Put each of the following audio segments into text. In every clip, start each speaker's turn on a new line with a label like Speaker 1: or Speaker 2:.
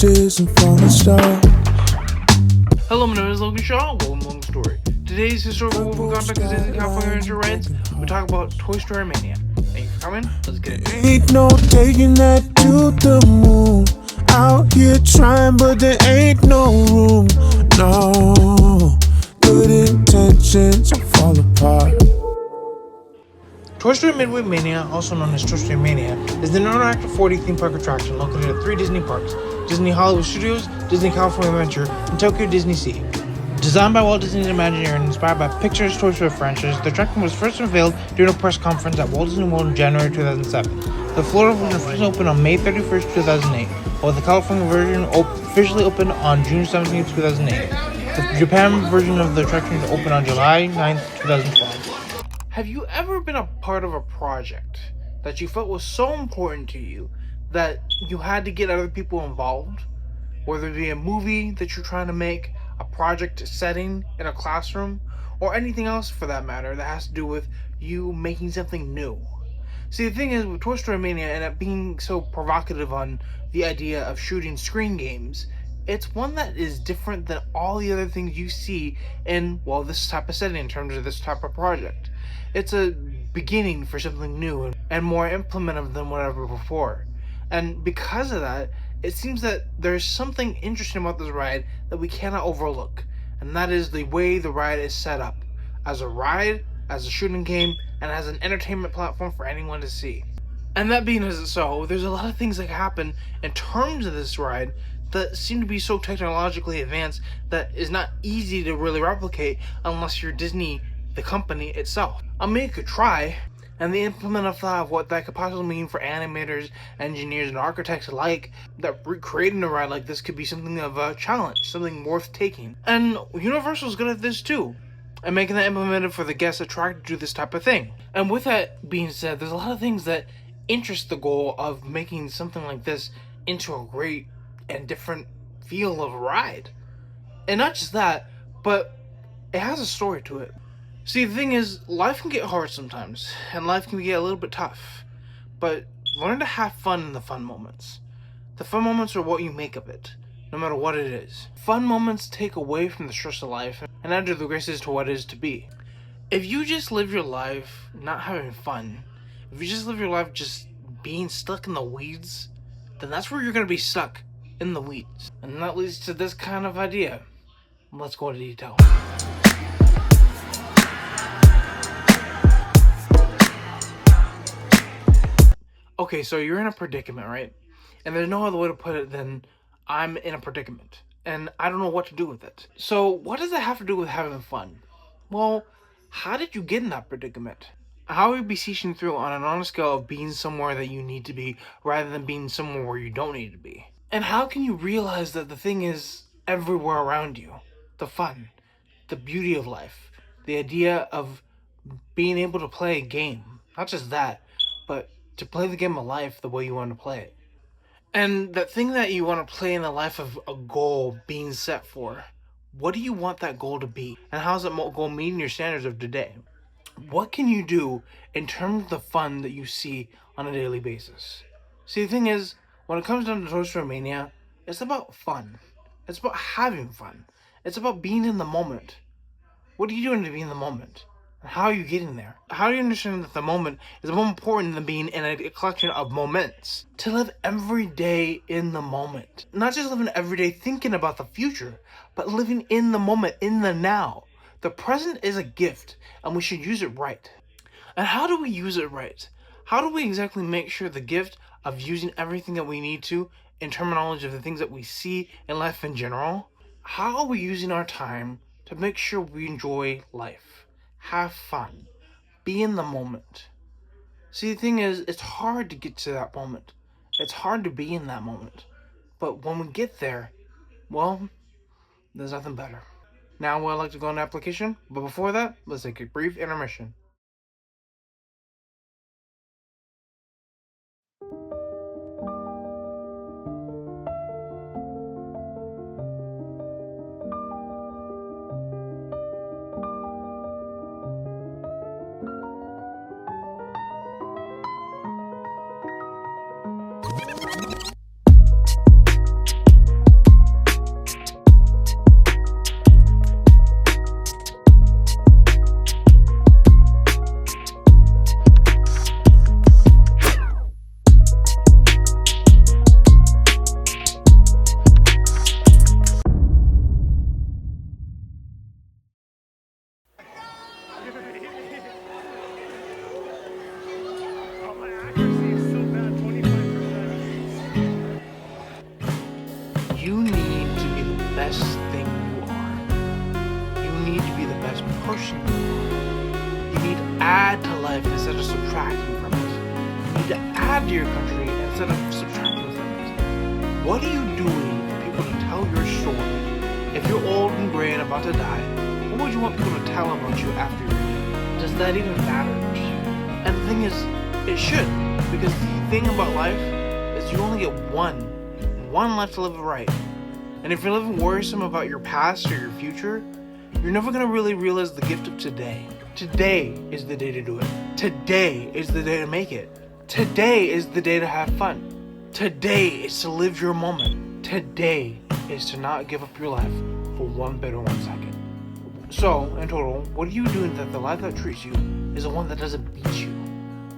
Speaker 1: images and falling stars.
Speaker 2: Hello, my name is Logan Shaw. Welcome to the story. Today's historical movie contact is Disney California Ranger Reds. We talk about Toy Story Mania. Thank you for coming. Let's get it.
Speaker 1: Ain't no taking that to the moon. Out here trying, but there ain't no room. No, good intentions will fall apart.
Speaker 2: Toy Story Midway Mania, also known as Toy Story Mania, is an interactive 4D theme park attraction located at 3 Disney parks: Disney Hollywood Studios, Disney California Adventure, and Tokyo Disney Sea. Designed by Walt Disney's Imagineering and inspired by Pixar's Toy Story franchise, the attraction was first unveiled during a press conference at Walt Disney World in January 2007. The Florida version first opened on May 31st, 2008, while the California version officially opened on June 17, 2008. The Japan version of the attraction opened on July 9th, 2012. Have you ever been a part of a project that you felt was so important to you that you had to get other people involved? Whether it be a movie that you're trying to make, a project setting in a classroom, or anything else for that matter that has to do with you making something new. See, the thing is, with Toy Story Mania and it being so provocative on the idea of shooting screen games, it's one that is different than all the other things you see in, well, this type of setting in terms of this type of project. It's a beginning for something new and more implementive than whatever before. And because of that, it seems that there's something interesting about this ride that we cannot overlook. And that is the way the ride is set up. As a ride, as a shooting game, and as an entertainment platform for anyone to see. And that being as so, there's a lot of things that happen in terms of this ride that seem to be so technologically advanced that is not easy to really replicate unless you're Disney, the company itself. I mean, you could try, and the implement thought of what that could possibly mean for animators, engineers, and architects alike, that recreating a ride like this could be something of a challenge, something worth taking. And Universal's good at this too, and making that implemented for the guests attracted to this type of thing. And with that being said, there's a lot of things that interest the goal of making something like this into a great and different feel of ride. And not just that, but it has a story to it. See, the thing is, life can get hard sometimes, and life can get a little bit tough, but learn to have fun in the fun moments. The fun moments are what you make of it, no matter what it is. Fun moments take away from the stress of life and add to the graces to what it is to be. If you just live your life not having fun, if you just live your life just being stuck in the weeds, then that's where you're going to be stuck, in the weeds. And that leads to this kind of idea. Let's go into detail. Okay, so you're in a predicament, right? And there's no other way to put it than I'm in a predicament, and I don't know what to do with it. So what does that have to do with having fun? Well, how did you get in that predicament? How are you beseeching through on an honest scale of being somewhere that you need to be rather than being somewhere where you don't need to be? And how can you realize that the thing is everywhere around you? The fun, the beauty of life, the idea of being able to play a game. Not just that, but to play the game of life the way you want to play it. And that thing that you want to play in the life of a goal being set for, what do you want that goal to be? And how's that goal meeting your standards of today? What can you do in terms of the fun that you see on a daily basis? See, the thing is, when it comes down to Toy Story Mania, it's about fun. It's about having fun. It's about being in the moment. What are you doing to be in the moment? And how are you getting there? How do you understand that the moment is more important than being in a collection of moments? To live every day in the moment. Not just living every day thinking about the future, but living in the moment, in the now. The present is a gift, and we should use it right. And how do we use it right? How do we exactly make sure the gift of using everything that we need to in terminology of the things that we see in life in general? How are we using our time to make sure we enjoy life? Have fun. Be in the moment. See, the thing is, it's hard to get to that moment. It's hard to be in that moment. But when we get there, well, there's nothing better. Now I'd like to go on application, but before that, let's take a brief intermission. portion. You need to add to life instead of subtracting from it. You need to add to your country instead of subtracting from it. What are you doing for people to tell your story? If you're old and gray and about to die, what would you want people to tell about you after you're dead? Does that even matter to you? And the thing is, it should, because the thing about life is you only get one life to live it right. And if you're living worrisome about your past or your future, you're never going to really realize the gift of today. Today is the day to do it. Today is the day to make it. Today is the day to have fun. Today is to live your moment. Today is to not give up your life for 1 bit or 1 second. So, in total, what are you doing that the life that treats you is the one that doesn't beat you?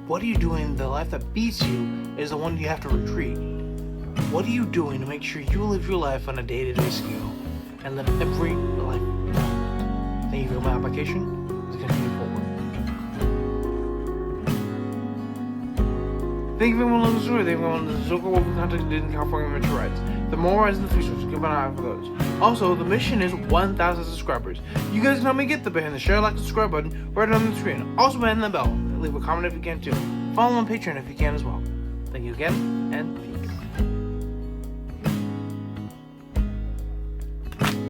Speaker 2: What are you doing the life that beats you is the one you have to retreat? What are you doing to make sure you live your life on a day-to-day scale and live every life moment? Thank you for my application. Let's continue forward. Thank you for everyone listening to the story. Thank you for everyone listening to the Worldview content in California mental rights. The more rights in the future, so keep an eye out for those. Also, the mission is 1,000 subscribers. You guys can help me get there by hitting the share, like, and subscribe button right on the screen. Also, by hitting the bell. Leave a comment if you can too. Follow on Patreon if you can as well. Thank you again, and peace.